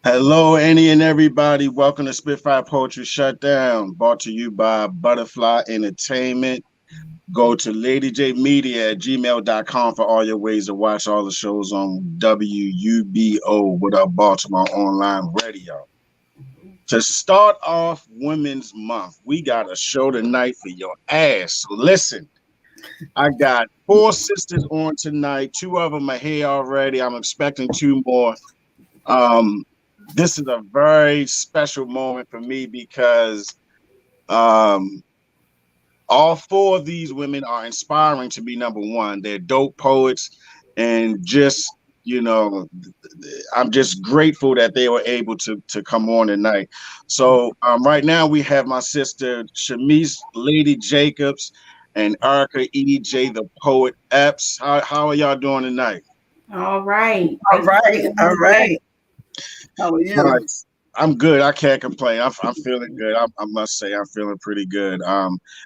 Hello, any and everybody. Welcome to Spitfire Poetry Shutdown, brought to you by Buddafly Entertainment. Go to ladyjmedia at gmail.com for all your ways to watch all the shows on WUBO with our Baltimore Online Radio. To start off Women's Month, we got a show tonight for your ass. So listen, I got 4 sisters on tonight. 2 of them are here already. I'm expecting 2 more. This is a very special moment for me because all 4 of these women are inspiring to be number one. They're dope poets, and just I'm just grateful that they were able to come on tonight. So right now we have my sister Shamise Lady Jacobs and Erica EJ the Poet Epps. How are y'all doing tonight? All right. All right. How are you? Nice. I'm good. I can't complain. I'm feeling good. I must say I'm feeling pretty good.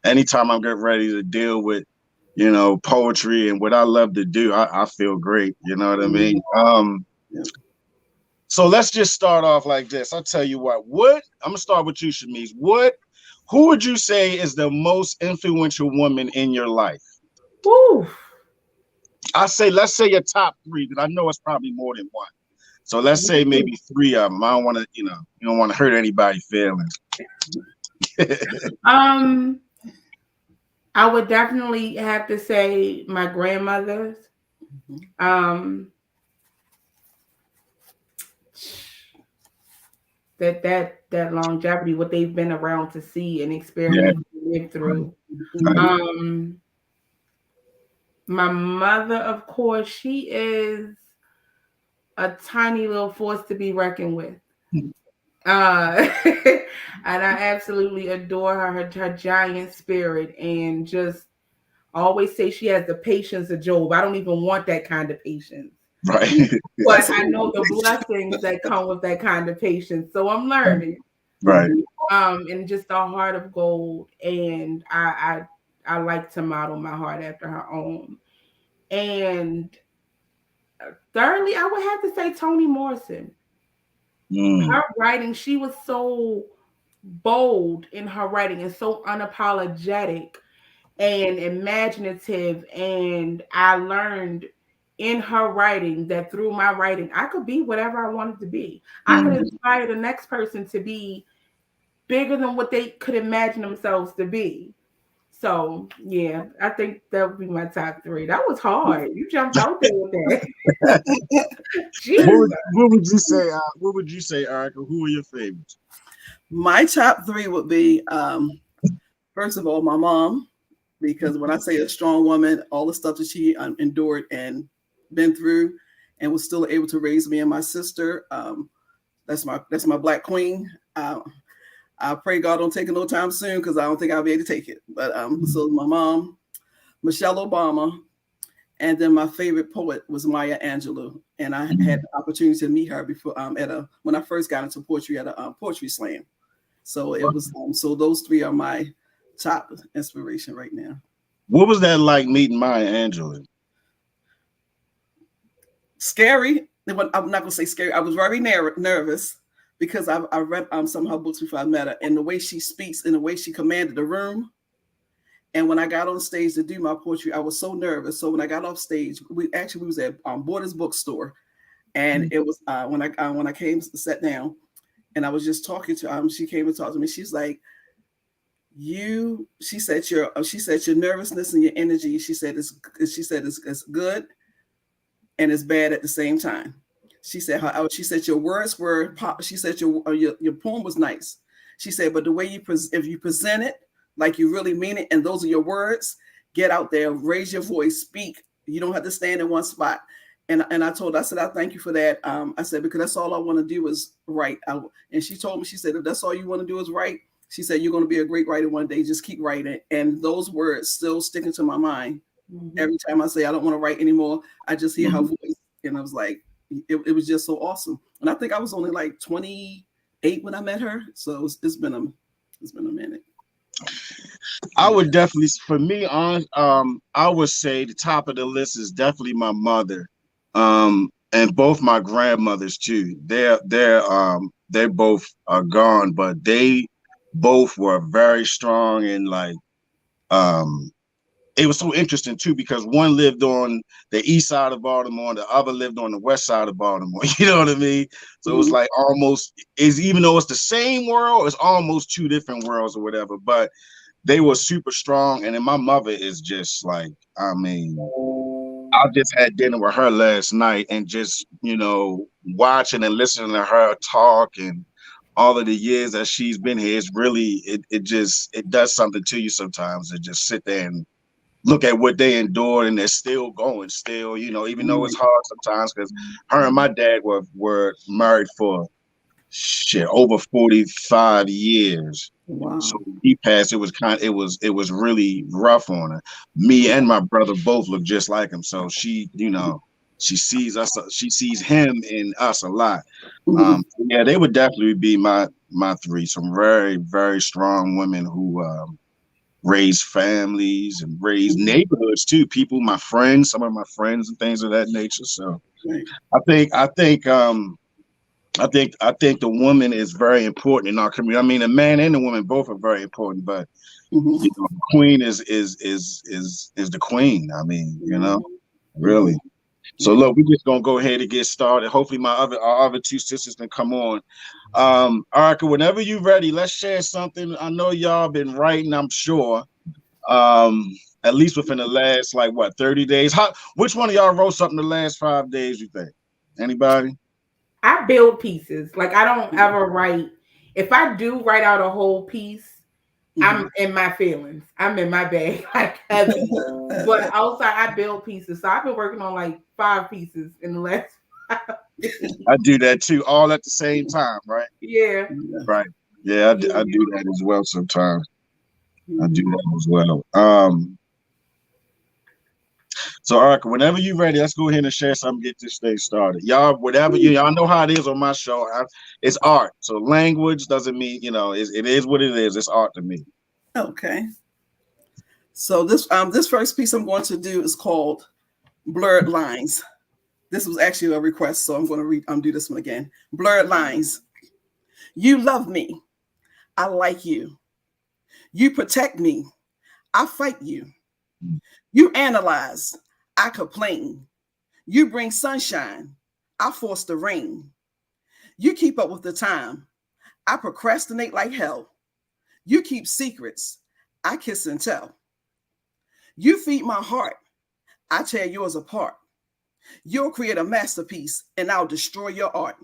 Anytime I'm getting ready to deal with, poetry and what I love to do, I feel great. You know what I mean? So let's just start off like this. I'll tell you what. I'm gonna start with you, Shamise. Who would you say is the most influential woman in your life? Woo. Let's say your top 3, because I know it's probably more than one. So let's say maybe 3 of them. I don't want to, you don't want to hurt anybody's feelings. I would definitely have to say my grandmothers. That longevity, what they've been around to see and experience and live through. My mother, of course, she is a tiny little force to be reckoned with. And I absolutely adore her giant spirit, and just always say she has the patience of Job. I don't even want that kind of patience. Right. But I know the blessings that come with that kind of patience. So I'm learning. Right. And just a heart of gold. And I like to model my heart after her own. And thirdly, I would have to say Toni Morrison. Her writing, she was so bold in her writing and so unapologetic and imaginative. And I learned in her writing that through my writing, I could be whatever I wanted to be. I could inspire the next person to be bigger than what they could imagine themselves to be. So yeah, I think that would be my top 3. That was hard. You jumped out there with that. What would you say? What would you say, Erica? Who are your favorites? My top 3 would be, first of all, my mom, because when I say a strong woman, all the stuff that she endured and been through, and was still able to raise me and my sister. That's my Black queen. I pray God don't take it no time soon, because I don't think I'll be able to take it. But so my mom, Michelle Obama, and then my favorite poet was Maya Angelou, and I had the opportunity to meet her before when I first got into poetry at a poetry slam. So it was so those 3 are my top inspiration right now. What was that like meeting Maya Angelou? Scary. I'm not gonna say scary. I was very nervous, because I read some of her books before I met her, and the way she speaks and the way she commanded the room. And when I got on stage to do my poetry, I was so nervous. So when I got off stage, we was at Borders bookstore, and it was when I came sat down, and I was just talking to her. She came and talked to me. She's like, she said your nervousness and your energy. She said it's good, and it's bad at the same time. She said your words were pop. She said your poem was nice. She said, but the way if you present it like you really mean it, and those are your words, get out there, raise your voice, speak. You don't have to stand in one spot. And I said, I thank you for that. I said, because that's all I want to do is write. And she told me, she said, if that's all you want to do is write, she said, you're going to be a great writer one day. Just keep writing. And those words still sticking to my mind. Every time I say I don't want to write anymore, I just hear her voice. And I was like, it was just so awesome. And I think I was only like 28 when I met her. So it's been a minute. I would definitely, for me, I would say the top of the list is definitely my mother. And and both my grandmothers too. They both are gone, but they both were very strong and like it was so interesting too because one lived on the east side of Baltimore and the other lived on the west side of Baltimore. You know what I mean? So it was like almost is even though it's the same world, it's almost two different worlds or whatever. But they were super strong, and then my mother is just like, I mean, I just had dinner with her last night and just, watching and listening to her talk and all of the years that she's been here, it's really, it does something to you sometimes to just sit there and look at what they endured and they're still going, even though it's hard sometimes because her and my dad were married for over 45 years. Wow. So when he passed, it was really rough on her. Me and my brother both look just like him. So she sees us, she sees him in us a lot. Yeah, they would definitely be my three. Some very, very strong women who raised families and raised neighborhoods too. People, my friends, some of my friends and things of that nature. So I think the woman is very important in our community. I mean, the man and the woman both are very important, but the queen is the queen. I mean, really. So look, we're just gonna go ahead and get started. Hopefully, our other two sisters can come on. Erica, whenever you're ready, let's share something. I know y'all been writing, I'm sure. At least within the last 30 days. Which one of y'all wrote something the last 5 days, you think? Anybody? I build pieces. Like I don't ever write. If I do write out a whole piece, I'm in my feelings. I'm in my bag like heavy. But outside, I build pieces. So I've been working on like 5 pieces in the last 5 days. I do that too, all at the same time, right? Yeah. Right. Yeah, I do that as well sometimes. I do that as well. So Erica, whenever you're ready, let's go ahead and share something, get this thing started. Y'all, whatever y'all know how it is on my show. It's art. So language doesn't mean, it is what it is. It's art to me. Okay. So this first piece I'm going to do is called Blurred Lines. This was actually a request, so I'm going to do this one again. Blurred Lines. You love me. I like you. You protect me. I fight you. You analyze. I complain. You bring sunshine. I force the rain. You keep up with the time. I procrastinate like hell. You keep secrets. I kiss and tell. You feed my heart. I tear yours apart. You'll create a masterpiece and I'll destroy your art.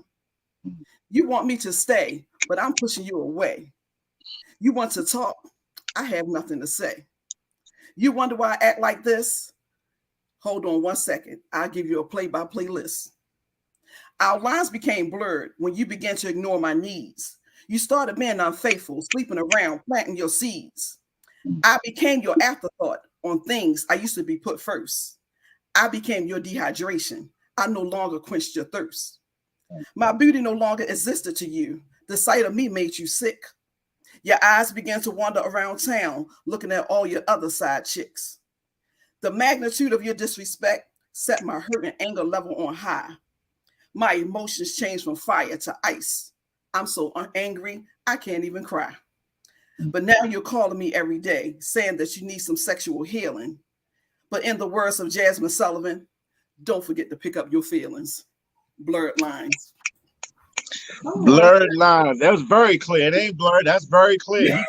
You want me to stay, but I'm pushing you away. You want to talk. I have nothing to say. You wonder why I act like this? Hold on 1 second. I'll give you a play-by-play list. Our lines became blurred when you began to ignore my needs. You started being unfaithful, sleeping around, planting your seeds. I became your afterthought on things I used to be put first. I became your dehydration. I no longer quenched your thirst. My beauty no longer existed to you. The sight of me made you sick. Your eyes began to wander around town, looking at all your other side chicks. The magnitude of your disrespect set my hurt and anger level on high. My emotions changed from fire to ice. I'm so angry, I can't even cry. But now you're calling me every day, saying that you need some sexual healing. But in the words of Jasmine Sullivan, don't forget to pick up your feelings. Blurred lines. Blurred lines. That was very clear. It ain't blurred. That's very clear.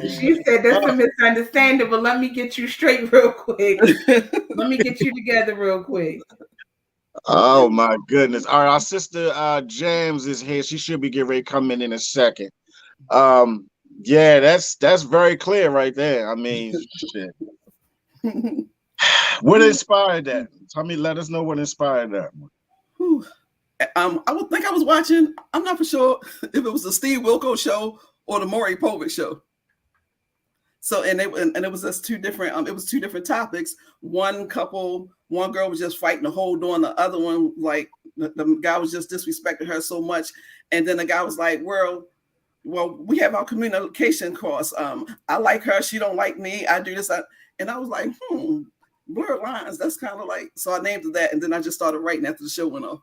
She said that's a misunderstanding, but let me get you straight real quick. Let me get you together real quick. Oh my goodness. All right, our sister Jams is here. She should be getting ready to come in a second. Yeah, that's very clear right there. I mean, shit. What inspired that? Let us know what inspired that one. I would think I was watching, I'm not for sure if it was the Steve Wilkos show or the Maury Povich show. So and it was just two different topics. One girl was just fighting to hold on. The other one, like the guy was just disrespecting her so much. And then the guy was like, well, we have our communication course. I like her, she don't like me. I do this. And I was like, blurred lines. That's kind of like, so I named it that, and then I just started writing after the show went off.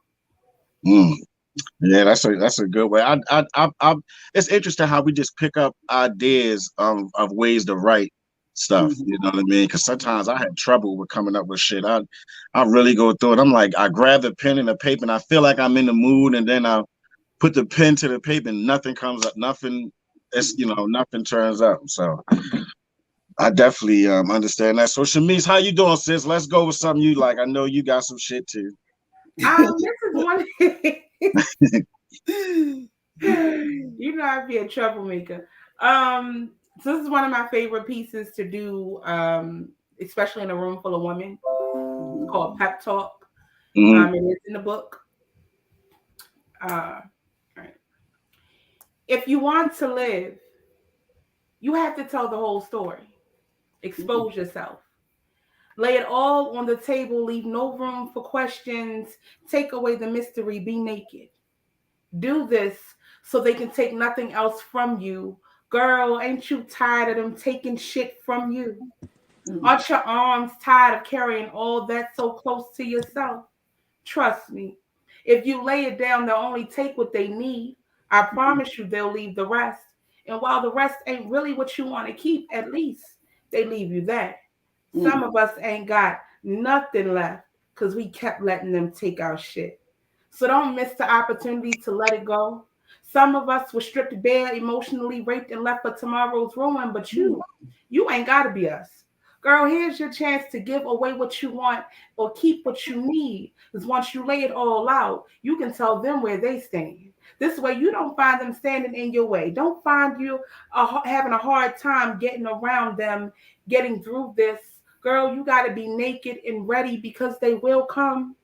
Yeah, that's a good way. It's interesting how we just pick up ideas of ways to write stuff. You know what I mean? Because sometimes I had trouble with coming up with shit. I really go through it. I'm like, I grab the pen and the paper, and I feel like I'm in the mood, and then I put the pen to the paper, and nothing comes up. Nothing. Nothing turns up. So I definitely understand that. So Shamise, how you doing, sis? Let's go with something you like. I know you got some shit too. This is one. You know I'd be a troublemaker. So this is one of my favorite pieces to do, especially in a room full of women. It's called Pep Talk. It is in the book. Right. If you want to live, you have to tell the whole story. Expose yourself. Lay it all on the table. Leave no room for questions. Take away the mystery. Be naked. Do this so they can take nothing else from you. Girl, ain't you tired of them taking shit from you? Aren't your arms tired of carrying all that so close to yourself? Trust me. If you lay it down, they'll only take what they need. I promise you they'll leave the rest. And while the rest ain't really what you want to keep, at least they leave you that. Some of us ain't got nothing left because we kept letting them take our shit. So don't miss the opportunity to let it go. Some of us were stripped bare, emotionally raped, and left for tomorrow's ruin, but you ain't got to be us. Girl, here's your chance to give away what you want or keep what you need. Because once you lay it all out, you can tell them where they stand. This way, you don't find them standing in your way. Don't find you having a hard time getting around them, getting through this. Girl, you got to be naked and ready because they will come.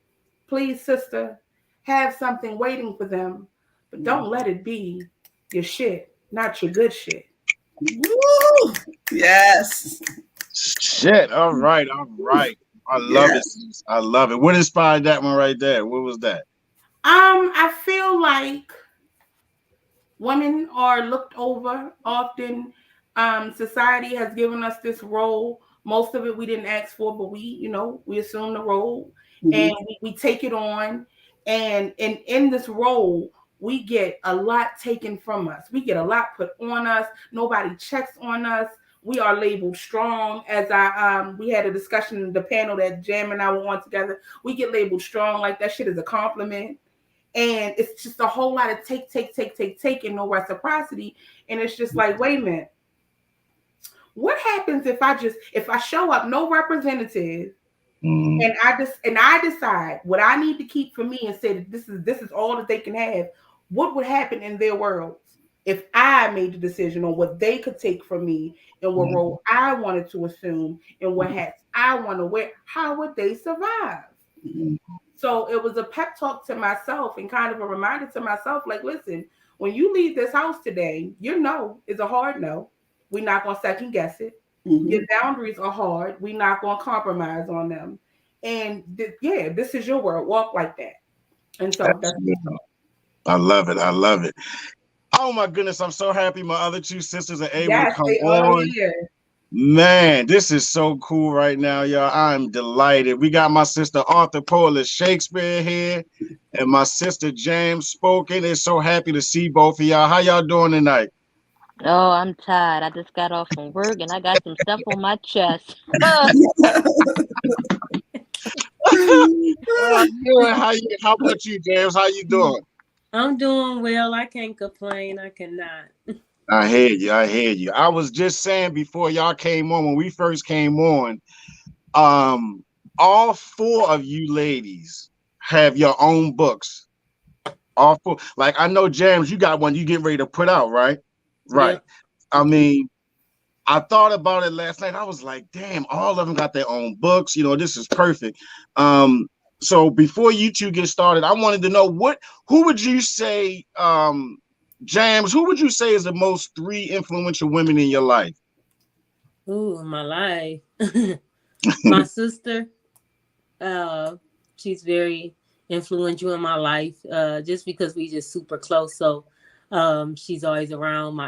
Please, sister, have something waiting for them. But don't let it be your shit, not your good shit. Woo! Yes. Shit. All right. I love it. I love it. What inspired that one right there? What was that? I feel like women are looked over often. Society has given us this role. Most of it we didn't ask for, but we assume the role and we take it on. And in this role, we get a lot taken from us. We get a lot put on us. Nobody checks on us. We are labeled strong. As we had a discussion in the panel that Jam and I were on together. We get labeled strong, like that shit is a compliment. And it's just a whole lot of take, and no reciprocity. And it's just like, wait a minute. What happens if I show up, no representative, and I decide what I need to keep for me and say that this is all that they can have? What would happen in their worlds if I made the decision on what they could take from me and what role I wanted to assume and what hats I want to wear? How would they survive? So it was a pep talk to myself and kind of a reminder to myself, like, listen, when you leave this house today, your no is a hard no. We're not going to second guess it. Your boundaries are hard. We're not going to compromise on them. And this is your world. Walk like that. And so that's I love it. I love it. Oh my goodness, I'm so happy my other two sisters are able to come on. Man, this is so cool right now, y'all. I'm delighted. We got my sister Arthur Poetless Shakespeare here and my sister James Spoken. It's so happy to see both of y'all. How y'all doing tonight? Oh, I'm tired. I just got off from work and I got some stuff on my chest. How about you, James? How you doing? I'm doing well. I can't complain. I cannot. I hear you. I was just saying before y'all came on, when we first came on, all four of you ladies have your own books. All four. Like, I know, James, you got one you getting ready to put out, right? Right. Yep. I mean, I thought about it last night. I was like, damn, all of them got their own books. This is perfect. So before you two get started, I wanted to know who would you say, James, who would you say is the most three influential women in your life? Ooh, my life. My sister. She's very influential in my life, just because we just super close. So she's always around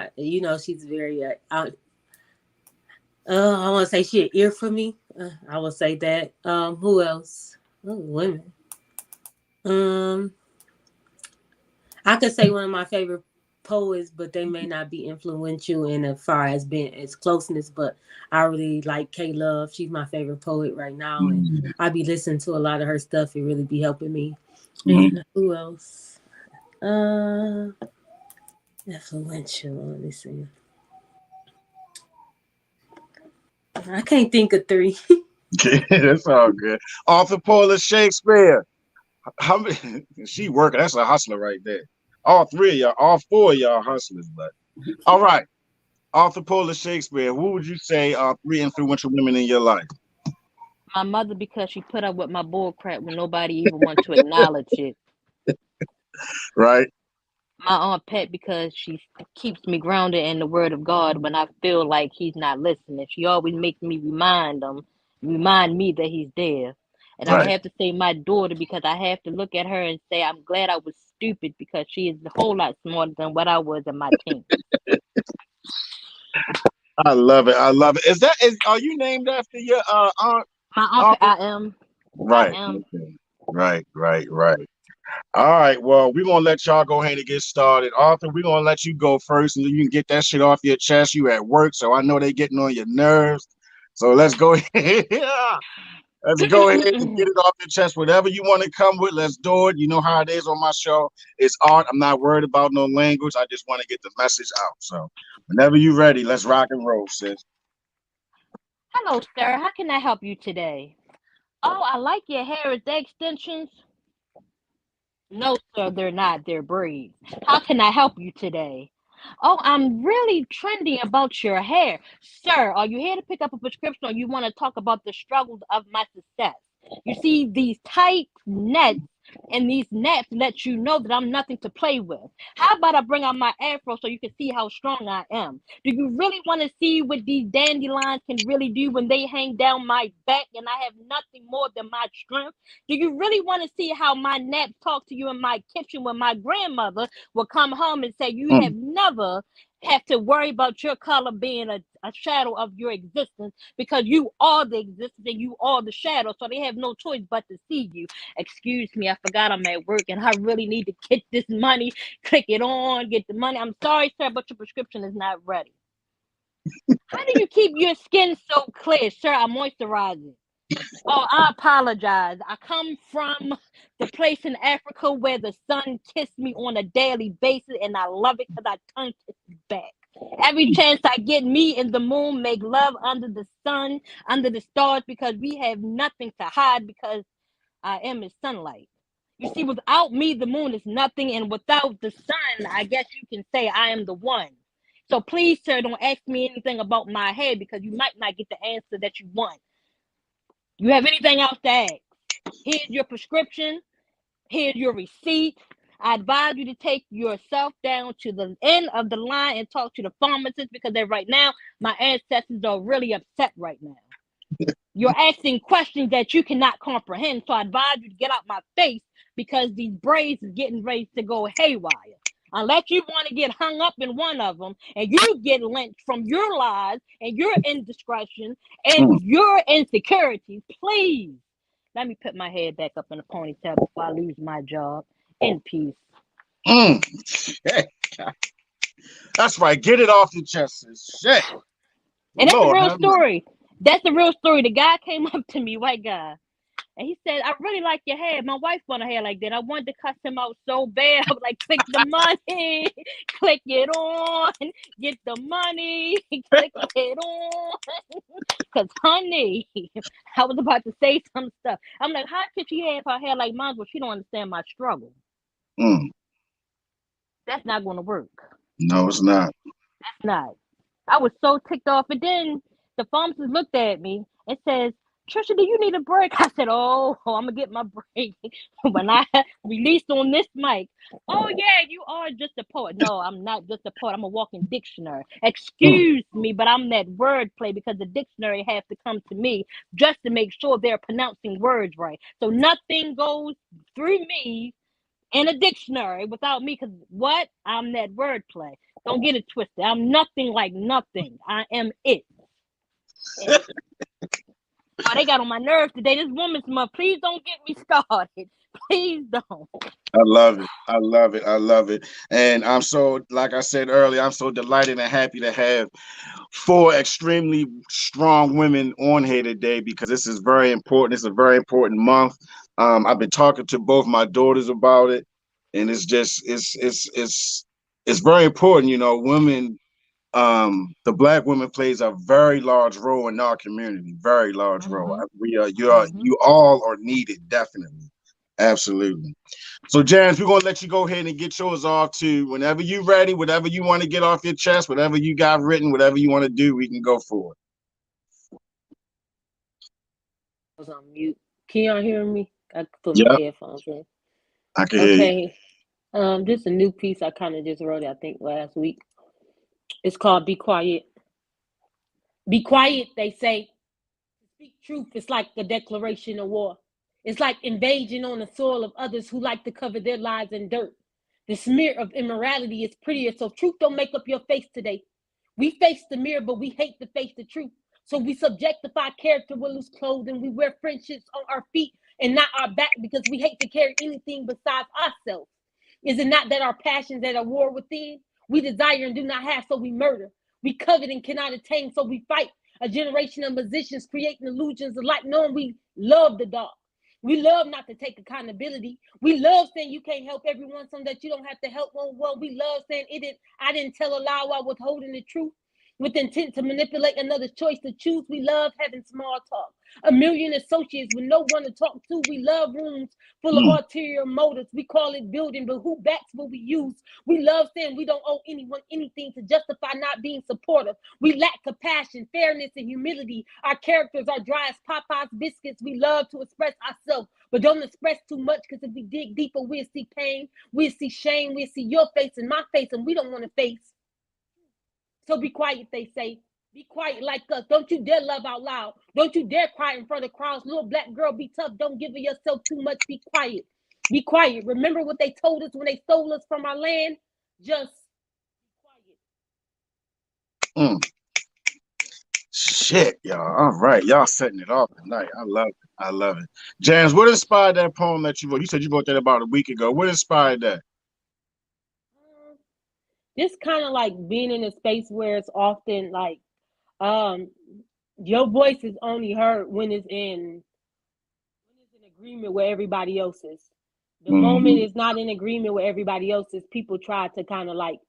she's very I want to say she an ear for me. I would say that. Who else? Oh, women. I could say one of my favorite poets, but they may not be influential in as far as being as closeness. But I really like K Love. She's my favorite poet right now, and I be listening to a lot of her stuff. It really be helping me. And who else? Influential. Let me see. I can't think of three. That's all good. Author Poetless Shakespeare. How many? She working. That's a hustler right there. All three of y'all, all four of y'all hustlers. But all right. Author Poetless Shakespeare. Who would you say are three influential women in your life? My mother, because she put up with my bull crap when nobody even wants to acknowledge it. Right. My Aunt Pat, because she keeps me grounded in the Word of God when I feel like He's not listening. She always makes me remind me that He's there. And I would Right. have to say my daughter, because I have to look at her and say, I'm glad I was stupid, because she is a whole lot smarter than what I was in my teens. I love it. I love it. Are you named after your aunt? My Aunt Pat, I am. Right. I am. Okay. Right. All right. Well, we're gonna let y'all go ahead and get started. Arthur, we're gonna let you go first, and then you can get that shit off your chest. You at work, so I know they getting on your nerves. So let's go ahead. Let's go ahead and get it off your chest. Whatever you want to come with, let's do it. You know how it is on my show. It's art. I'm not worried about no language. I just want to get the message out. So whenever you're ready, let's rock and roll, sis. Hello, sir. How can I help you today? Oh, I like your hair. Is they extensions? No, sir, they're not. They're braids. How can I help you today? Oh, I'm really trendy about your hair. Sir, are you here to pick up a prescription, or you want to talk about the struggles of my success? You see, these tight nets and these naps let you know that I'm nothing to play with. How about I bring out my afro so you can see how strong I am? Do you really want to see what these dandelions can really do when they hang down my back and I have nothing more than my strength? Do you really want to see how my naps talk to you in my kitchen when my grandmother will come home and say, you have never have to worry about your color being a shadow of your existence, because you are the existence and you are the shadow, so they have no choice but to see you. Excuse me, I forgot I'm at work and I really need to get this money. Click it on, get the money. I'm sorry, sir, but your prescription is not ready. How do you keep your skin so clear? Sir, I moisturize it. Oh, I apologize. I come from the place in Africa where the sun kissed me on a daily basis, and I love it because I turn it back. Every chance I get, me and the moon make love under the sun, under the stars, because we have nothing to hide, because I am his sunlight. You see, without me, the moon is nothing, and without the sun, I guess you can say I am the one. So please, sir, don't ask me anything about my hair, because you might not get the answer that you want. You have anything else to ask? Here's your prescription. Here's your receipt. I advise you to take yourself down to the end of the line and talk to the pharmacist, because right now, my ancestors are really upset right now. You're asking questions that you cannot comprehend, so I advise you to get out my face, because these braids is getting ready to go haywire. Unless you want to get hung up in one of them and you get lynched from your lies and your indiscretion and your insecurities, please let me put my head back up in a ponytail before I lose my job. In peace. That's right. Get it off your chest, sis. Shit. And that's Lord, the real story. That's the real story. The guy came up to me, white guy. And he said, I really like your hair. My wife want a hair like that. I wanted to cuss him out so bad. I was like, click the money, click it on, get the money, click it on. Because, honey, I was about to say some stuff. I'm like, how could she have her hair like mine, but she don't understand my struggle? That's not going to work. No, it's not. That's not. I was so ticked off. And then the pharmacist looked at me and says, Trisha, do you need a break? I said, I'm going to get my break when I released on this mic. Oh, yeah, you are just a poet. No, I'm not just a poet. I'm a walking dictionary. Excuse me, but I'm that wordplay, because the dictionary has to come to me just to make sure they're pronouncing words right. So nothing goes through me in a dictionary without me, because what? I'm that wordplay. Don't get it twisted. I'm nothing like nothing. I am it. Oh, they got on my nerves today. This Woman's Month. Please don't get me started. Please don't. I love it. I love it. I love it. And I'm so, like I said earlier, I'm so delighted and happy to have 4 extremely strong women on here today because this is very important. It's a very important month. I've been talking to both my daughters about it, and it's just it's very important. You know, women. The Black woman plays a very large role in our community. Very large role. We are you all are needed, definitely, absolutely. So, Janice, we're gonna let you go ahead and get yours off too. Whenever you're ready, whatever you want to get off your chest, whatever you got written, whatever you want to do, we can go for it. I was on mute. Can y'all hear me? I put my Yep, headphones in. I can hear you. Okay. Just a new piece I kind of just wrote, I think, last week. It's called Be Quiet. Be quiet, they say. To speak truth is like a declaration of war. It's like invasion on the soil of others who like to cover their lives in dirt. The smear of immorality is prettier, so truth don't make up your face today. We face the mirror, but we hate to face the truth. So we subjectify character with loose clothing. We wear friendships on our feet and not our back because we hate to carry anything besides ourselves. Is it not that our passions at a war within? We desire and do not have, so we murder. We covet and cannot attain, so we fight. A generation of musicians creating illusions of light, knowing we love the dark. We love not to take accountability. We love saying you can't help everyone so that you don't have to help one. Well, we love saying I didn't tell a lie while withholding the truth with intent to manipulate another's choice to choose. We love having small talk. A million associates with no one to talk to. We love rooms full of ulterior motives. We call it building, but who backs what we use? We love saying we don't owe anyone anything to justify not being supportive. We lack compassion, fairness, and humility. Our characters are dry as Popeye's biscuits. We love to express ourselves, but don't express too much, because if we dig deeper, we'll see pain, we'll see shame, we'll see your face and my face, and we don't want to face. So be quiet, they say. Be quiet like us. Don't you dare love out loud. Don't you dare cry in front of crowds. Little black girl, be tough. Don't give yourself too much. Be quiet. Be quiet. Remember what they told us when they stole us from our land? Just be quiet. Shit, y'all. All right, y'all setting it off tonight. I love it. I love it. Janice, what inspired that poem that you wrote? You said you wrote that about a week ago. What inspired that? Just kind of like being in a space where it's often like your voice is only heard when it's in agreement with everybody else's. The moment it's not in agreement with everybody else's, people try to kind of like,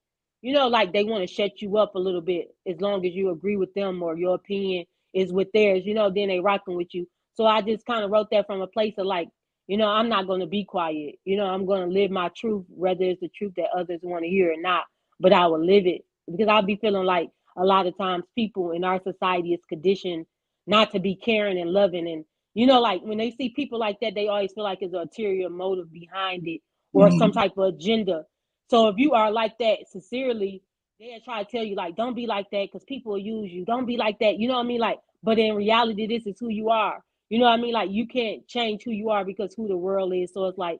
like they want to shut you up a little bit as long as you agree with them or your opinion is with theirs, then they rocking with you. So I just kind of wrote that from a place of like, I'm not going to be quiet. I'm going to live my truth, whether it's the truth that others want to hear or not, but I will live it, because I'll be feeling like a lot of times people in our society is conditioned not to be caring and loving. And, like when they see people like that, they always feel like there's an ulterior motive behind it or some type of agenda. So if you are like that sincerely, they'll try to tell you like, don't be like that because people will use you. Don't be like that. You know what I mean? Like, but in reality, this is who you are. You know what I mean? Like, you can't change who you are because who the world is. So it's like,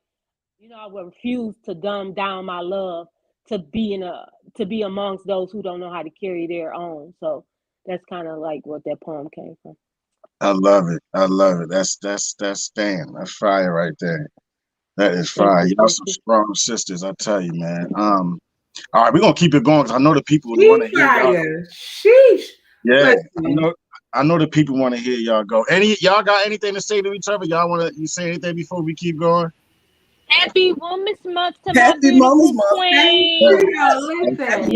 I will refuse to dumb down my love to be amongst those who don't know how to carry their own. So that's kind of like what that poem came from. I love it. I love it. That's damn. That's fire right there. That is fire. Y'all some strong sisters, I tell you, man. All right, we're gonna keep it going because I know the people want to hear y'all. Sheesh. Yeah, I know the people want to hear y'all go. Y'all got anything to say to each other? Y'all want to say anything before we keep going? Happy Women's Month to Happy my beautiful Women's Month. queen. Listen.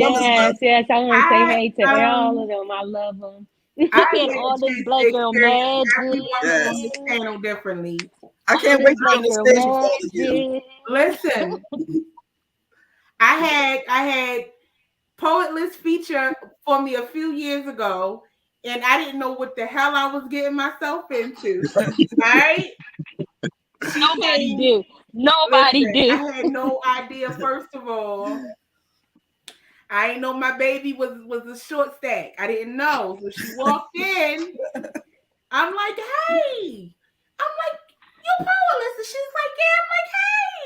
Yes, I want to say hey to all of them. I love them. And all this black girl magic. Everyone panel differently. I can't wait to be on the stage with all of you. Listen, I had Poetless feature for me a few years ago, and I didn't know what the hell I was getting myself into. Right? Nobody do. Nobody do. I had no idea. First of all, I didn't know my baby was a short stack. I didn't know. So she walked in. I'm like, hey. I'm like, you Poetless? And she's like, yeah. I'm like,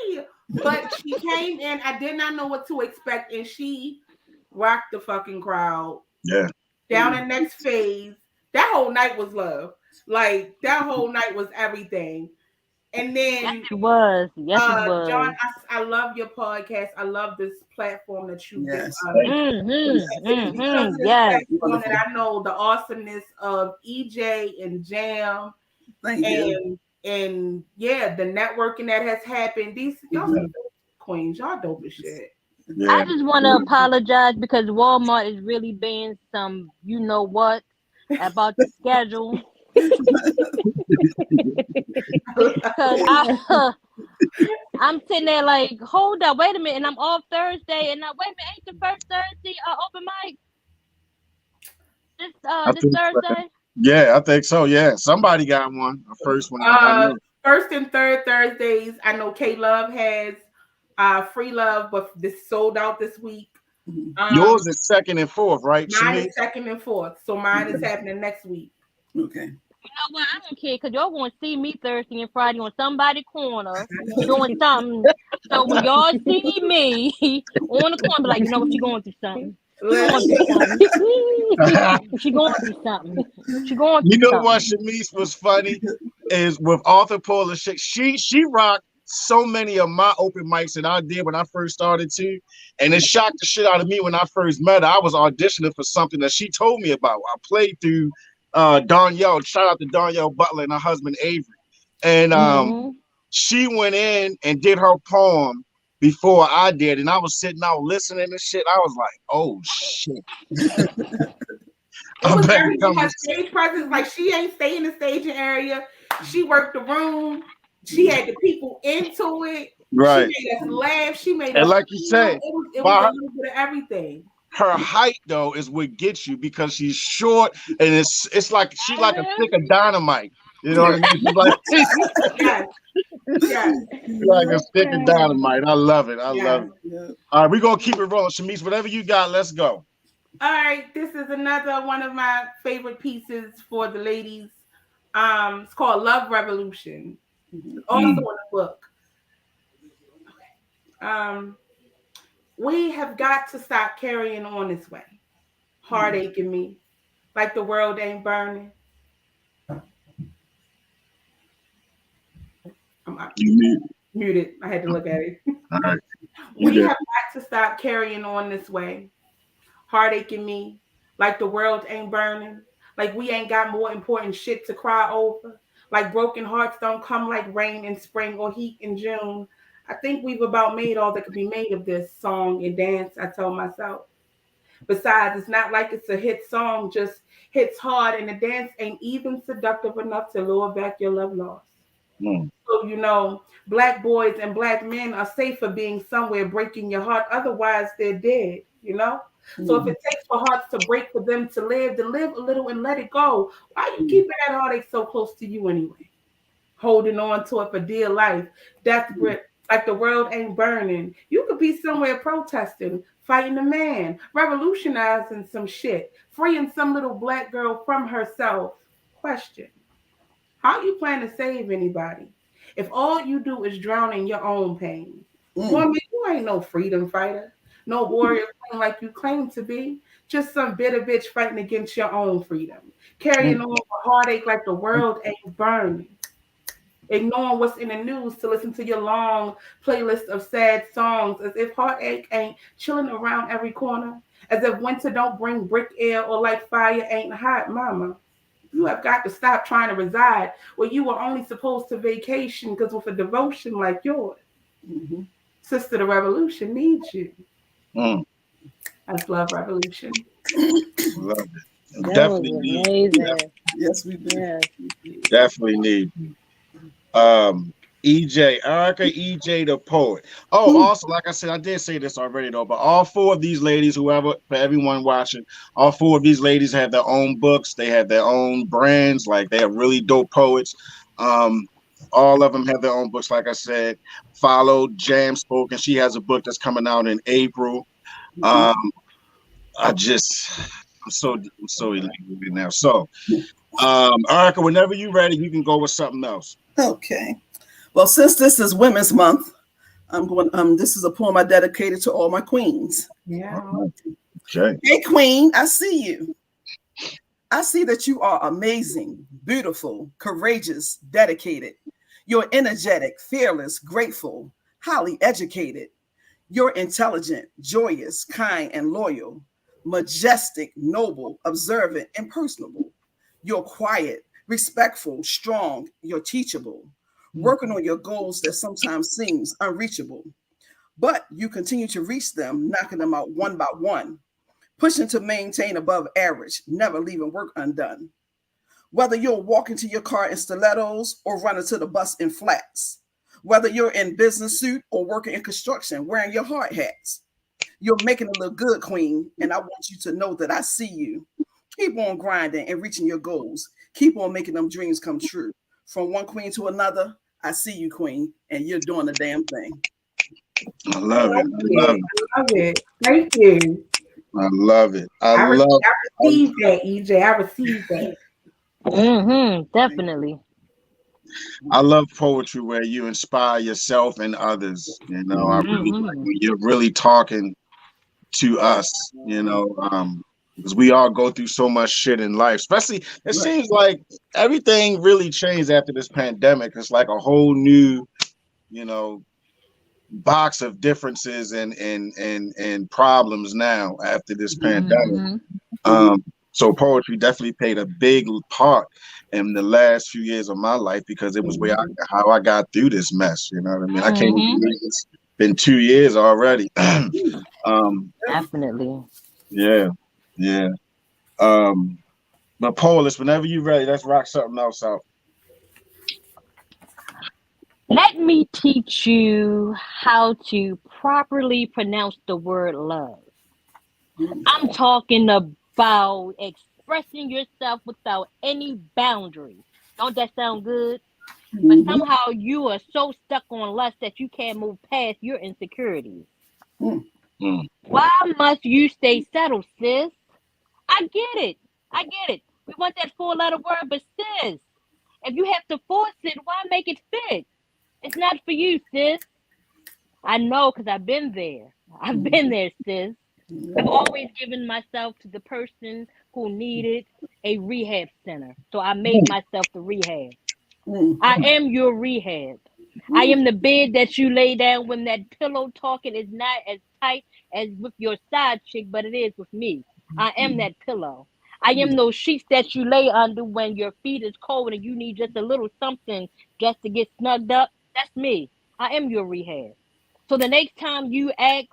hey. But she came in. I did not know what to expect, and she rocked the fucking crowd. Yeah. Down the next phase. That whole night was love. Like that whole night was everything. And then Yes, it was. Yes, it was. John, I love your podcast. I love this platform that you give us. Because of this Yes. platform that I know the awesomeness of EJ and Jam. Thank you. And yeah, the networking that has happened. These y'all some queens, y'all dope as shit. Yeah. I just want to apologize because Walmart is really being some, you know what, about the schedule. Because I'm sitting there like, hold up, wait a minute, and I'm off Thursday, and now wait a minute, ain't the first Thursday open mic this Thursday? Yeah, I think so. Yeah, somebody got one. The first one. First and third Thursdays. I know K Love has Free Love, but this sold out this week. Yours is second and fourth, right? Mine Shamise? is second and fourth, so mine is happening next week. Okay. You know what? I don't care because y'all going to see me Thursday and Friday on somebody's corner doing something. So when y'all see me on the corner, be like, you know what? She going through something. She going through something. You know what Shamise was funny is with Arthur Paula. She rocked so many of my open mics that I did when I first started too, and it shocked the shit out of me when I first met her. I was auditioning for something that she told me about. I played through Danielle. Shout out to Danielle Butler and her husband Avery, and she went in and did her poem before I did, and I was sitting out listening to shit. I was like, "Oh shit!" It was everything. Her stage presence, like she ain't stay in the staging area. She worked the room. She had the people into it. Right. She made us laugh. She made and us. Like you said, it was a little bit of everything. Her height though is what gets you because she's short and it's like she's like a stick of dynamite. You know what I mean? She's like, yes. Like a stick of dynamite. I love it. I love it. Yeah. All right, we're gonna keep it rolling. Shamise, whatever you got, let's go. All right, this is another one of my favorite pieces for the ladies. It's called Love Revolution. Also in the book. We have got to stop carrying on this way. Heartache in me, like the world ain't burning. I'm muted. I had to look at it. Right. We have got to stop carrying on this way. Heartache in me, like the world ain't burning. Like we ain't got more important shit to cry over. Like broken hearts don't come like rain in spring or heat in June. I think we've about made all that could be made of this song and dance, I tell myself. Besides, it's not like it's a hit song, just hits hard and the dance ain't even seductive enough to lure back your love loss. So, you know, black boys and black men are safer being somewhere breaking your heart. Otherwise, they're dead, you know? So if it takes for hearts to break for them to live, then live a little and let it go. Why are you keeping that heartache so close to you anyway? Holding on to it for dear life, death grip, like the world ain't burning. You could be somewhere protesting, fighting a man, revolutionizing some shit, freeing some little black girl from herself. Question: how you plan to save anybody if all you do is drown in your own pain? Woman, you ain't no freedom fighter, no warrior queen like you claim to be. Just some bitter bitch fighting against your own freedom, carrying on a heartache like the world ain't burning. Ignoring what's in the news to listen to your long playlist of sad songs, as if heartache ain't chilling around every corner, as if winter don't bring brick air or like fire ain't hot, mama. You have got to stop trying to reside where you were only supposed to vacation, because with a devotion like yours, sister, the revolution needs you. That's Love Revolution. Love it. That Definitely was need. amazing. Yes, we do. Yeah. Definitely need. EJ, Erica, EJ, the poet. Oh, also, like I said, I did say this already though, but all four of these ladies, whoever, for everyone watching, all four of these ladies have their own books. They have their own brands. Like they are really dope poets. All of them have their own books. Like I said, follow Jam Spoken. She has a book that's coming out in April. I'm so elated now. So, Erica, whenever you're ready, you can go with something else. Okay. Well, since this is Women's Month, I'm going. This is a poem I dedicated to all my queens. Yeah. Okay. Hey, queen, I see you. I see that you are amazing, beautiful, courageous, dedicated. You're energetic, fearless, grateful, highly educated. You're intelligent, joyous, kind, and loyal, majestic, noble, observant, and personable. You're quiet, respectful, strong. You're teachable, working on your goals that sometimes seems unreachable. But you continue to reach them, knocking them out one by one, pushing to maintain above average, never leaving work undone. Whether you're walking to your car in stilettos or running to the bus in flats, whether you're in business suit or working in construction, wearing your hard hats, you're making it look good, queen. And I want you to know that I see you. Keep on grinding and reaching your goals. Keep on making them dreams come true. From one queen to another, I see you, queen, and you're doing the damn thing. I love it. I love it. I love it. Thank you. I love it. I received that, EJ. I received that. Definitely. I love poetry where you inspire yourself and others. You know, I really like when you're really talking to us, you know, because we all go through so much shit in life. Especially, it seems like everything really changed after this pandemic. It's like a whole new, you know, box of differences and problems now after this pandemic. So poetry definitely played a big part in the last few years of my life because it was how I got through this mess. You know what I mean? I can't believe it's been 2 years already. Definitely. Yeah. But Poetless, whenever you're ready, let's rock something else out. Let me teach you how to properly pronounce the word love. I'm talking about expressing yourself without any boundaries. Don't that sound good? But somehow you are so stuck on lust that you can't move past your insecurities. Why must you stay settled, sis? I get it. We want that 4-letter word, but sis, if you have to force it, why make it fit? It's not for you, sis. I know because I've been there. I've been there, sis. I've always given myself to the person who needed a rehab center. So I made myself the rehab. I am your rehab. I am the bed that you lay down when that pillow talking is not as tight as with your side chick, but it is with me. I am that pillow. I am those sheets that you lay under when your feet is cold and you need just a little something just to get snugged up. That's me. I am your rehab. So the next time you ask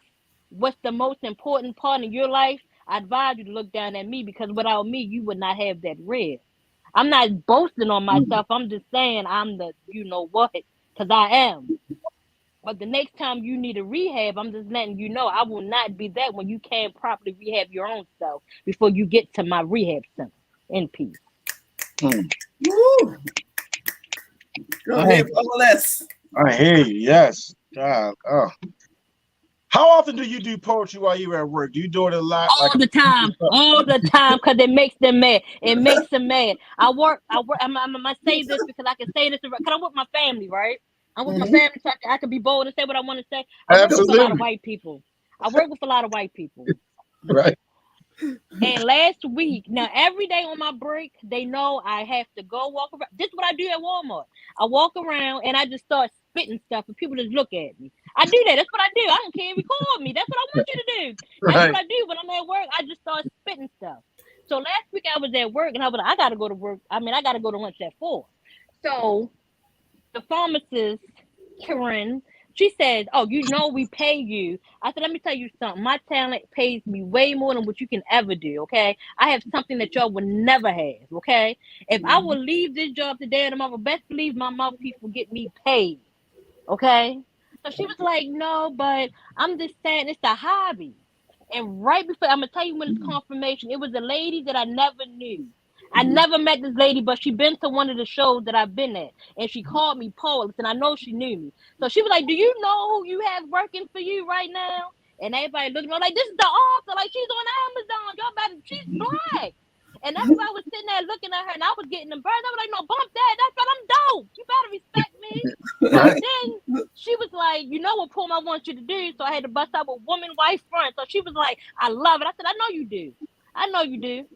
what's the most important part in your life, I advise you to look down at me because without me, you would not have that rib. I'm not boasting on myself. I'm just saying I'm the you know what, because I am. But the next time you need a rehab, I'm just letting you know I will not be that when you can't properly rehab your own self before you get to my rehab center. In peace. Woo. Go ahead, Poetless. I hear you. Yes. God. Oh. How often do you do poetry while you're at work? Do you do it a lot? All the time, because it makes them mad. It makes them mad. I work. I'm gonna say this because I can say this because I'm with my family, right? I'm with my family, so I can be bold and say what I want to say. I work with a lot of white people. Right. And last week, now every day on my break, they know I have to go walk around. This is what I do at Walmart. I walk around and I just start spitting stuff and people just look at me. I do that. That's what I do. I don't care. Record me. That's what I want you to do. That's what I do when I'm at work. I just start spitting stuff. So last week I was at work and I was like, I got to go to work. I got to go to lunch at 4. So the pharmacist, Karen, she said, oh, you know we pay you. I said, let me tell you something. My talent pays me way more than what you can ever do, okay? I have something that y'all would never have, okay? If I would leave this job today and tomorrow, best believe my mouthpiece will get me paid, okay? So she was like, no, but I'm just saying it's a hobby. And right before, I'm going to tell you when it's confirmation, it was a lady that I never knew. I never met this lady, but she been to one of the shows that I've been at. And she called me Poetless, and I know she knew me. So she was like, do you know who you have working for you right now? And everybody looking at me like, this is the author. Like, she's on Amazon. Y'all better, she's black. And everybody was sitting there looking at her, and I was getting them birds. I was like, no, bump that. That's what I'm dope. You better respect me. And then she was like, you know what poem I want you to do? So I had to bust out with woman, wife, front. So she was like, I love it. I said, I know you do.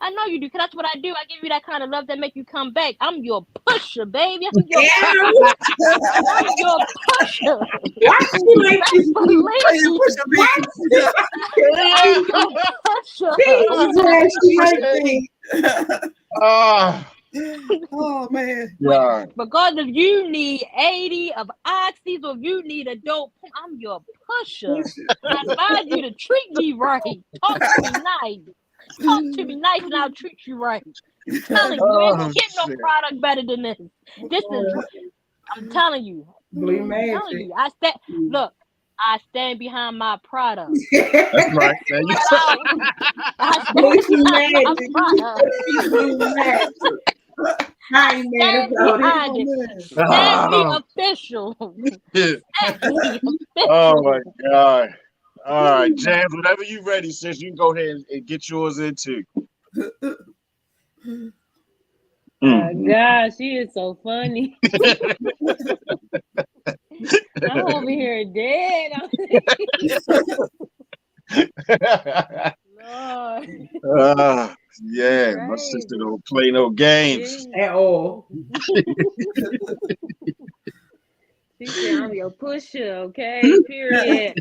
I know you do, because that's what I do. I give you that kind of love that make you come back. I'm your pusher, baby. I'm your pusher. Why she like this? Oh man. Yeah. Because if you need 80 of oxys or if you need a dope, I'm your pusher. I advise you to treat me right. Talk to me nice. Talk to me nice and I'll treat you right. I'm telling you, you ain't gonna get no product better than this. I'm telling you. I stand behind my product. That's right. I stand behind my product. Stand behind it. Stand be official. Oh my God. All right, James, whenever you're ready, sis, you can go ahead and get yours in too. God, she is so funny. I'm over here dead. Lord. Yeah, right. My sister don't play no games at all. She said, I'm your pusher, okay? Period.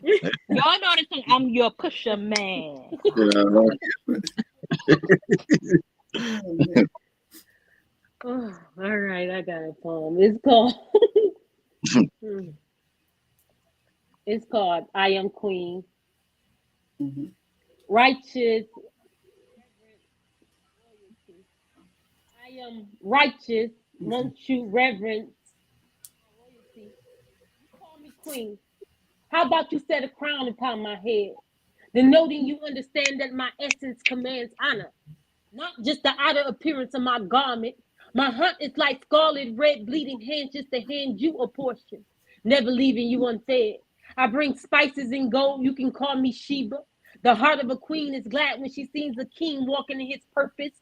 Y'all know the thing, I'm your pusher man. Oh, all right, I got a poem. It's called I Am Queen. Mm-hmm. Righteous. I am righteous. Mm-hmm. Won't you reverence royalty? You call me queen. How about you set a crown upon my head? Denoting you understand that my essence commands honor. Not just the outer appearance of my garment. My heart is like scarlet red bleeding hands just to hand you a portion. Never leaving you unfed. I bring spices and gold. You can call me Sheba. The heart of a queen is glad when she sees a king walking in his purpose.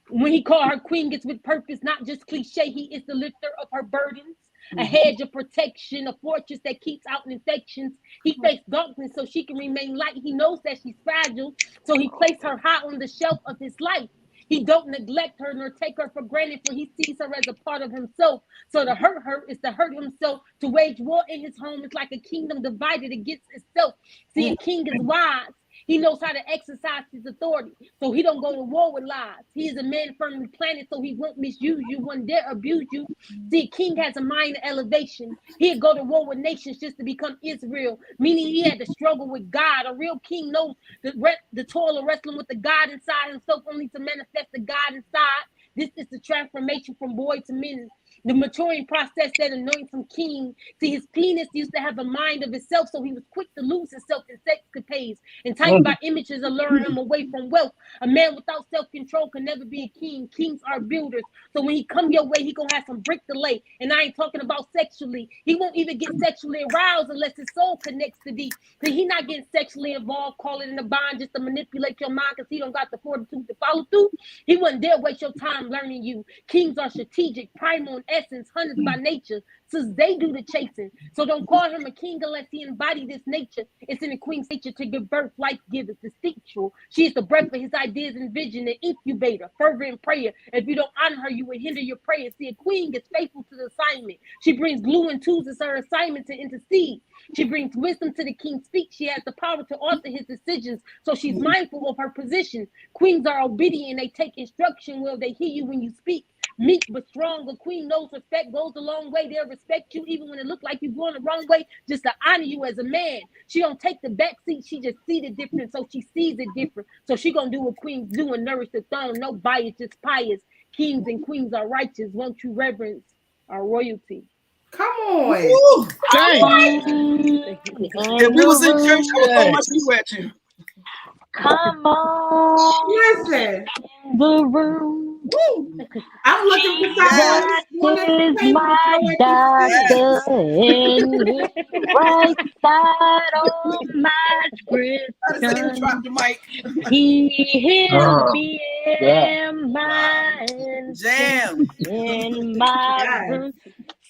When he called her queen, it's with purpose, not just cliche. He is the lifter of her burdens. A hedge of protection, a fortress that keeps out infections. He faced darkness so she can remain light. He knows that she's fragile, so he placed her high on the shelf of his life. He don't neglect her nor take her for granted, for he sees her as a part of himself. So to hurt her is to hurt himself. To wage war in his home is like a kingdom divided against itself. See, a king is wise. He knows how to exercise his authority, so he don't go to war with lies. He is a man firmly planted, so he won't misuse you, won't dare abuse you. See, a king has a mind of elevation. He'd go to war with nations just to become Israel, meaning he had to struggle with God. A real king knows the toil of wrestling with the God inside himself, only to manifest the God inside. This is the transformation from boy to men. The maturing process that anoints from king. See, his penis used to have a mind of itself, so he was quick to lose himself in sexcapades. Enticed by images alluring him away from wealth. A man without self-control can never be a king. Kings are builders. So when he come your way, he gonna have some brick to lay. And I ain't talking about sexually. He won't even get sexually aroused unless his soul connects to thee. So he not getting sexually involved, call it in a bond just to manipulate your mind because he don't got the fortitude to follow through. He wouldn't dare waste your time learning you. Kings are strategic, primal in essence, hunters by nature, since they do the chasing. So don't call him a king unless he embody this nature. It's in the queen's nature to give birth, life givers, distinctual. She is the breath of his ideas and vision, an incubator, fervent prayer. If you don't honor her, you will hinder your prayer. See, a queen is faithful to the assignment. She brings glue and tools as her assignment to intercede. She brings wisdom to the king's speech. She has the power to alter his decisions, so she's mindful of her position. Queens are obedient. They take instruction well. They hear you when you speak. Meek but strong. A queen knows respect goes a long way. They'll respect you even when it looks like you're going the wrong way, just to honor you as a man. She don't take the back seat. She just sees it different, so she sees it different. So she gonna do what queens do and nourish the throne. No bias, just pious. Kings and queens are righteous. Won't you reverence our royalty? Come on. Ooh, if we was in church, I would throw my shoe at you. Come on. Listen. The room. Woo. I'm looking for that is my doctor in his right side on my prescription. He heals me in my jam in my room.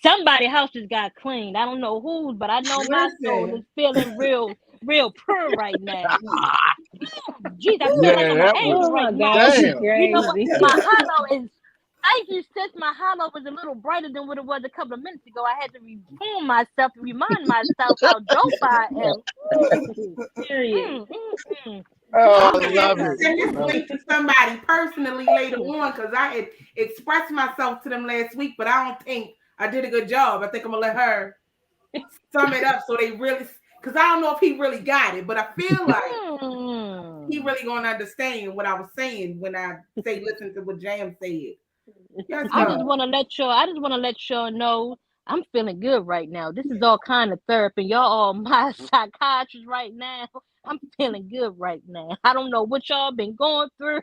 Somebody's house just got cleaned. I don't know whose, but I know my soul is feeling real pure right now. Jeez, I feel Yeah, like I'm an that angel was Oh my right now. gosh, you damn. You know what? crazy. My hollow is. Thank you, sis. My hollow was a little brighter than what it was a couple of minutes ago. I had to reform myself to remind myself how dope I am. Ooh. Period. Oh, I'm I gonna have love to it. send this Love link to somebody personally later on because I had expressed myself to them last week, but I don't think I did a good job. I think I'm gonna let her sum it up so they really, because I don't know if he really got it, but I feel like he really gonna understand what I was saying when I say listen to what Jam said. Yes, I God. just want to let y'all know I'm feeling good right now. This is all kind of therapy. Y'all all my psychiatrists right now. I'm feeling good right now. I don't know what y'all been going through,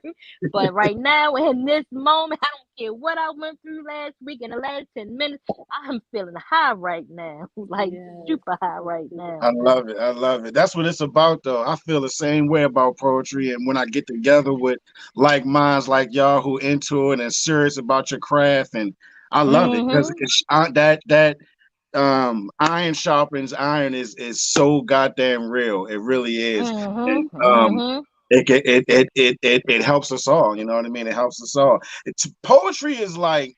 but right now in this moment, I don't care what I went through last week in the last 10 minutes. I'm feeling high right now, like super high right now. I love it. I love it. That's what it's about, though. I feel the same way about poetry. And when I get together with like minds like y'all who into it and serious about your craft, and I love it because that iron sharpens iron is so goddamn real. It really is. And it helps us all. You know what I mean? It helps us all. Poetry is like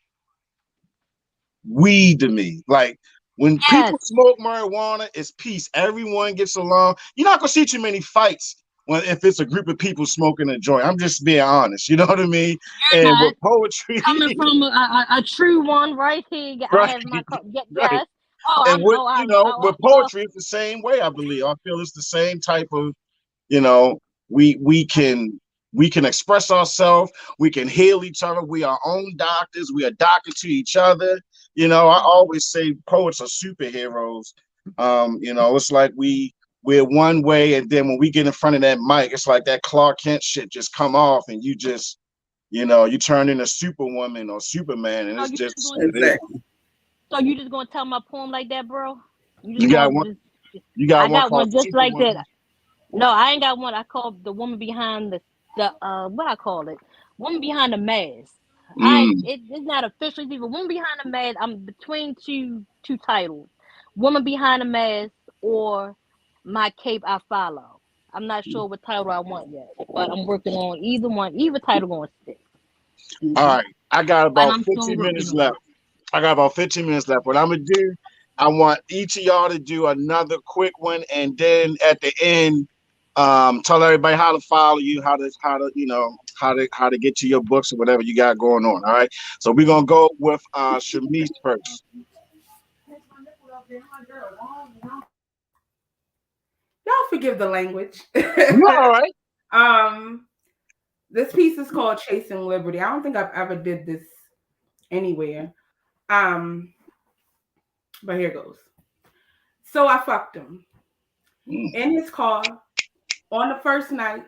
weed to me. Like when people Yes. smoke marijuana, it's peace. Everyone gets along. You're not gonna see too many fights when if it's a group of people smoking a joint. I'm just being honest. You know what I mean? You're And not with poetry, coming from a true one right here. I right, have my right. yes. Oh, And with with oh, poetry, it's the same way. I believe. I feel it's the same type of, you know, we can express ourselves, we can heal each other, we are our own doctors, we are doctors to each other. You know, I always say poets are superheroes. It's like we're one way, and then when we get in front of that mic, it's like that Clark Kent shit just come off, and you just, you turn into Superwoman or Superman, and so it's you just just what it is. Exactly. So you just gonna tell my poem like that, bro? You got one. You got I one got called one just like Superwoman. that. No, I ain't got one. I call the woman behind the what I call it, woman behind the mask. It's not officially either woman behind the mask. I'm between two titles, woman behind the mask or my cape I follow. I'm not sure what title I want yet, but I'm working on either one. Either title gonna stick. All right, I got But about I'm still 15 working minutes on left. it. I got about 15 minutes left. What I'm gonna do, I want each of y'all to do another quick one, and then at the end, tell everybody how to follow you, how to get to your books or whatever you got going on. All right. So we're gonna go with Shamise first. Y'all forgive the language. You all right? This piece is called Chasing Liberty. I don't think I've ever did this anywhere. But here goes. So I fucked him in his car on the first night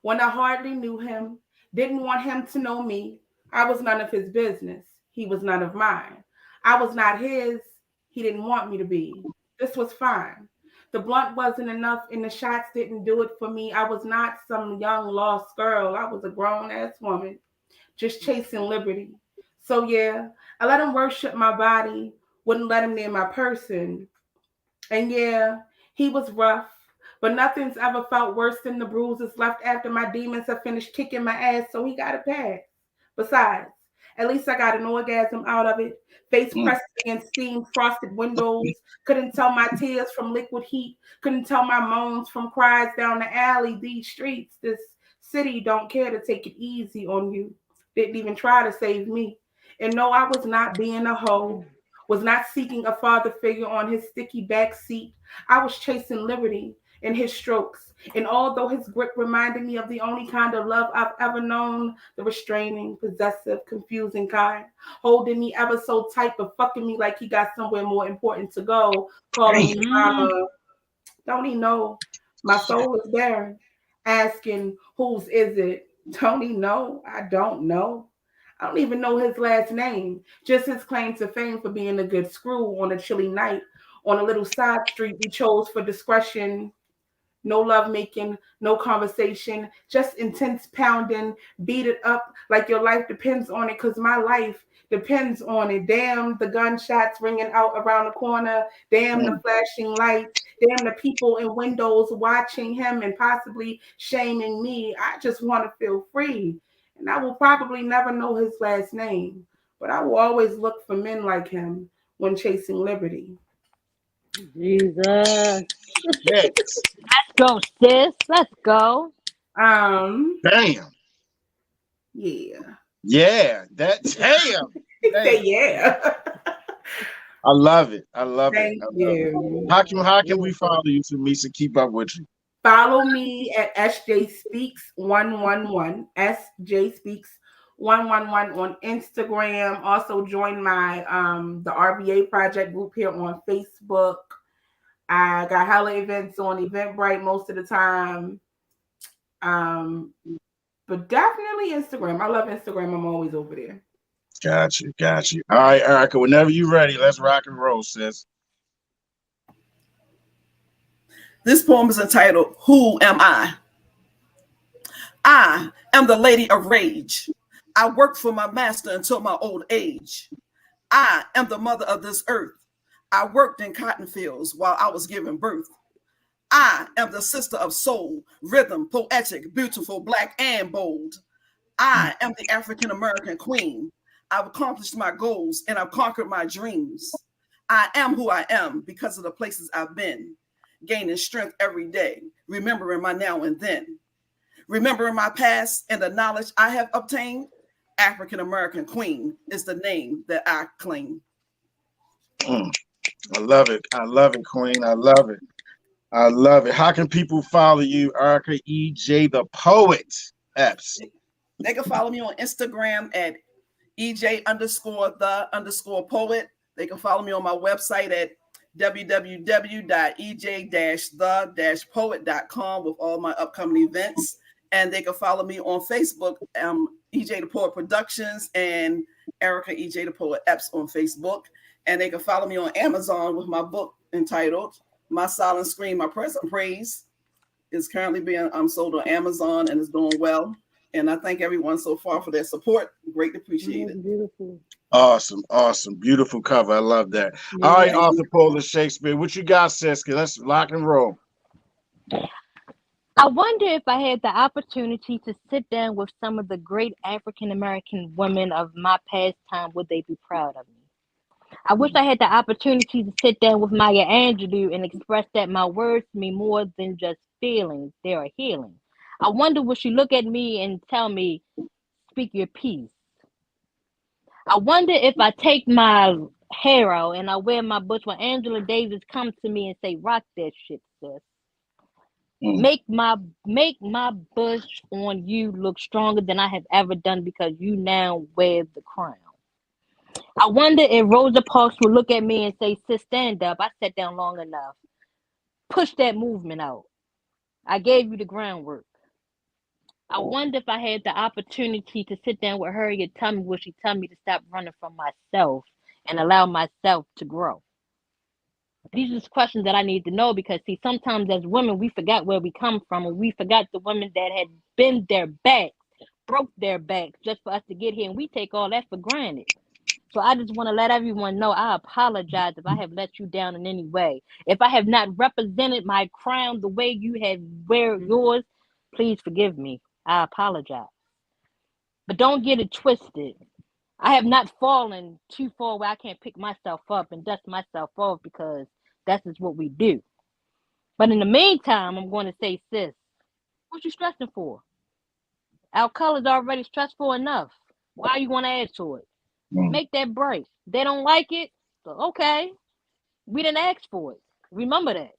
when I hardly knew him, didn't want him to know me. I was none of his business. He was none of mine. I was not his. He didn't want me to be. This was fine. The blunt wasn't enough and the shots didn't do it for me. I was not some young lost girl. I was a grown ass woman just chasing liberty. So yeah, I let him worship my body, wouldn't let him near my person. And yeah, he was rough, but nothing's ever felt worse than the bruises left after my demons have finished kicking my ass, so he got a pass. Besides, at least I got an orgasm out of it. Face pressed against steam frosted windows. Couldn't tell my tears from liquid heat. Couldn't tell my moans from cries down the alley. These streets, this city don't care to take it easy on you. Didn't even try to save me. And no, I was not being a hoe, was not seeking a father figure on his sticky back seat. I was chasing liberty in his strokes. And although his grip reminded me of the only kind of love I've ever known, the restraining, possessive, confusing kind, holding me ever so tight, but fucking me like he got somewhere more important to go, calling me mama. Don't he know my soul is barren? Asking, whose is it? Don't he know? I don't know. I don't even know his last name, just his claim to fame for being a good screw on a chilly night on a little side street we chose for discretion. No love making, no conversation, just intense pounding, beat it up like your life depends on it, because my life depends on it. Damn, the gunshots ringing out around the corner. Damn, the flashing lights. damn the people in windows watching him and possibly shaming me. I just want to feel free. And I will probably never know his last name, but I will always look for men like him when chasing liberty. Jesus. Yes. Let's go, sis. Let's go. Um, Damn. yeah. Yeah. That damn. Say Damn. yeah. I love it. I love it. Thank I love it. you. How can we follow you, Shamise, keep up with you? Follow me at SJ Speaks 111. SJ Speaks 111 on Instagram. Also join my the RBA project group here on Facebook. I got hella events on Eventbrite most of the time. Um, but definitely Instagram. I love Instagram. I'm always over there. Got you. Got you. All right, Erica, whenever you're ready, let's rock and roll, sis. This poem is entitled, Who Am I? I am the lady of rage. I work for my master until my old age. I am the mother of this earth. I worked in cotton fields while I was giving birth. I am the sister of soul, rhythm, poetic, beautiful, black, and bold. I am the African American queen. I've accomplished my goals and I've conquered my dreams. I am who I am because of the places I've been, gaining strength every day, remembering my now and then. Remembering my past and the knowledge I have obtained, African American queen is the name that I claim. I love it. I love it, Queen. I love it. I love it. How can people follow you, Erica EJ the Poet? Apps. They can follow me on Instagram at EJ_the_poet. They can follow me on my website at www.ej-the-poet.com with all my upcoming events. And they can follow me on Facebook, EJ the Poet Productions and Erica EJ the Poet Epps on Facebook. And they can follow me on Amazon with my book entitled My Silent Scream, My Present Praise. Is currently being sold on Amazon and is doing well. And I thank everyone so far for their support. Greatly appreciate it. Beautiful. Awesome. Awesome. Beautiful cover. I love that. All right, author Poetless Shakespeare. What you got, Siska? Let's rock and roll. I wonder if I had the opportunity to sit down with some of the great African American women of my past time, would they be proud of me? I wish I had the opportunity to sit down with Maya Angelou and express that my words mean more than just feelings, they are healing. I wonder would she look at me and tell me, speak your piece. I wonder if I take my hair out and I wear my bush when Angela Davis comes to me and say, rock that shit, sis. Make my bush on you look stronger than I have ever done because you now wear the crown. I wonder if Rosa Parks would look at me and say, sis, stand up. I sat down long enough. Push that movement out. I gave you the groundwork. I wonder if I had the opportunity to sit down with her and tell me would she tell me to stop running from myself and allow myself to grow. These are questions that I need to know because, see, sometimes as women, we forgot where we come from and we forgot the women that had bent their backs, broke their backs just for us to get here, and we take all that for granted. So I just want to let everyone know I apologize if I have let you down in any way. If I have not represented my crown the way you have wear yours, please forgive me. I apologize. But don't get it twisted. I have not fallen too far where I can't pick myself up and dust myself off because that's just what we do. But in the meantime, I'm going to say, sis, what you stressing for? Our color's already stressful enough. Why you want to add to it? Make that break. They don't like it. So, okay. We didn't ask for it. Remember that.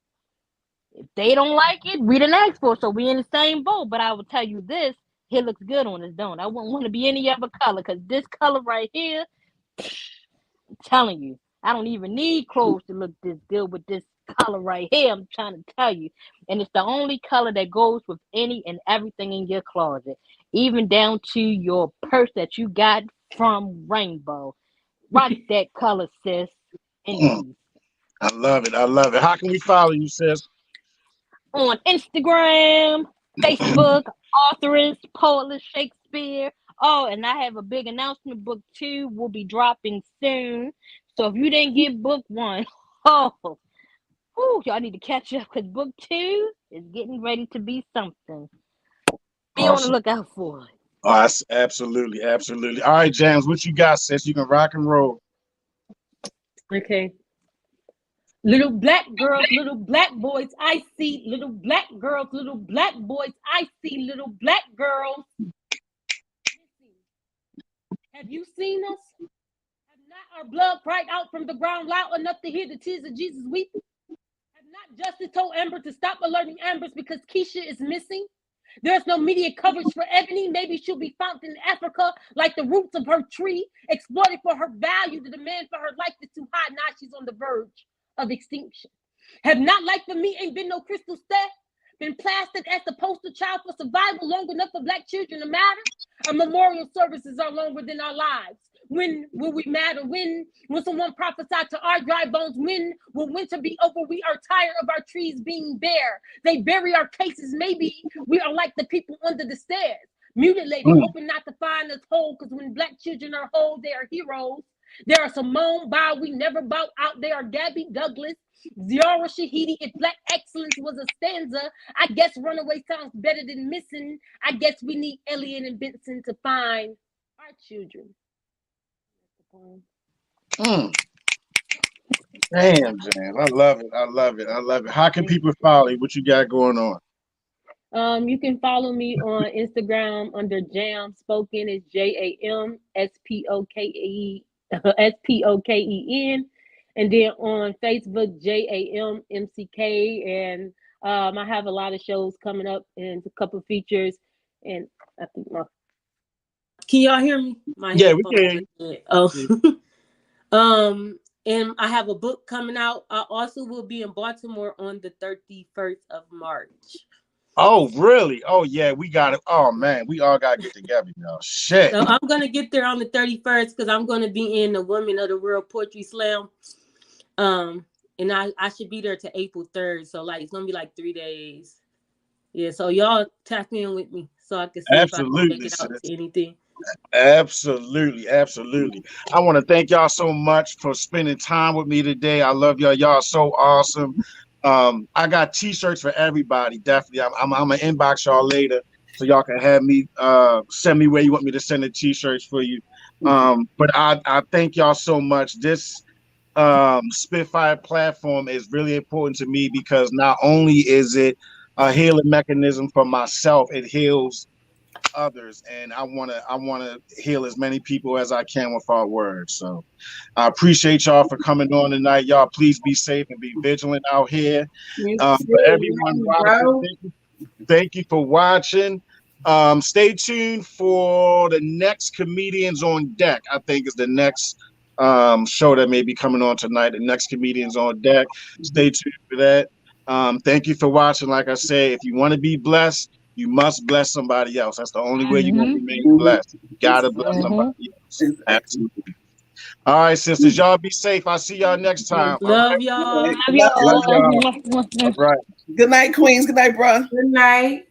If they don't like it, we didn't ask for it. So we in the same boat. But I will tell you this, it looks good on us, don't I? Wouldn't want to be any other color because this color right here, I'm telling you, I don't even need clothes to look this good with this color right here. I'm trying to tell you. And it's the only color that goes with any and everything in your closet, even down to your purse that you got from Rainbow. Rock that color, sis. In I love it. I love it. How can we follow you, sis? On Instagram, Facebook, authoress, Poetless Shakespeare. Oh, and I have a big announcement. Book 2 will be dropping soon. So if you didn't get book 1, Whew, y'all need to catch up because book 2 is getting ready to be something. Be on the Awesome. lookout for it. Oh, absolutely. All right, James, what you got, sis? You can rock and roll. Okay. Little black girls, little black boys, I see. Little black girls, little black boys, I see. Little black girls. Have you seen us? Have not our blood cried out from the ground loud enough to hear the tears of Jesus weep? Have not justice told Amber to stop alerting Ambers because Keisha is missing? There's no media coverage for Ebony. Maybe she'll be found in Africa like the roots of her tree, exploited for her value. The demand for her life is too high. Now she's on the verge of extinction. Have not life for me ain't been no crystal step. Been plastered as the poster child for survival long enough for black children to matter. Our memorial services are longer than our lives. When will we matter? When will someone prophesy to our dry bones? When will winter be over? We are tired of our trees being bare. They bury our cases. Maybe we are like the people under the stairs, mutilated, hoping not to find us whole. Because when black children are whole, they are heroes. There are Simone Biles we never bought out. There are Gabby Douglas, Ziara Shahidi. If black excellence was a stanza, I guess Runaway sounds better than missing. I guess we need Elliot and Benson to find our children. Damn, James. I love it. How can people follow you? What you got going on? You can follow me on Instagram under Jam Spoken. It's JAMSPOKEN, and then on Facebook JAMMCK. And I have a lot of shows coming up and a couple features. And I think can y'all hear me? Yeah, we can. And I have a book coming out. I also will be in Baltimore on the 31st of March. Oh, really? Oh, yeah, we got it. Oh, man, we all got to get together, y'all. Shit. So I'm going to get there on the 31st because I'm going to be in the Women of the World Poetry Slam. And I should be there to April 3rd. So, like, it's going to be like 3 days. Yeah, so y'all tap in with me so I can see if I can make it out to anything. Absolutely. I want to thank y'all so much for spending time with me today. I love y'all. Y'all are so awesome. I got t-shirts for everybody. Definitely. I'm gonna inbox y'all later so y'all can have me send me where you want me to send the t-shirts for you. But I thank y'all so much. This Spitfire platform is really important to me because not only is it a healing mechanism for myself, it heals others, and I want to heal as many people as I can with our words. So I appreciate y'all for coming on tonight. Y'all please be safe and be vigilant out here. For everyone watching, thank you for watching. Stay tuned for the next Comedians on Deck. I think is the next show that may be coming on tonight. The next Comedians on Deck. Stay tuned for that. Thank you for watching. Like I said, if you want to be blessed, you must bless somebody else. That's the only way you're going to remain blessed. You got to bless somebody else. Absolutely. All right, sisters. Y'all be safe. I'll see y'all next time. Love y'all. Love y'all. All right. Good night, queens. Good night, bro. Good night.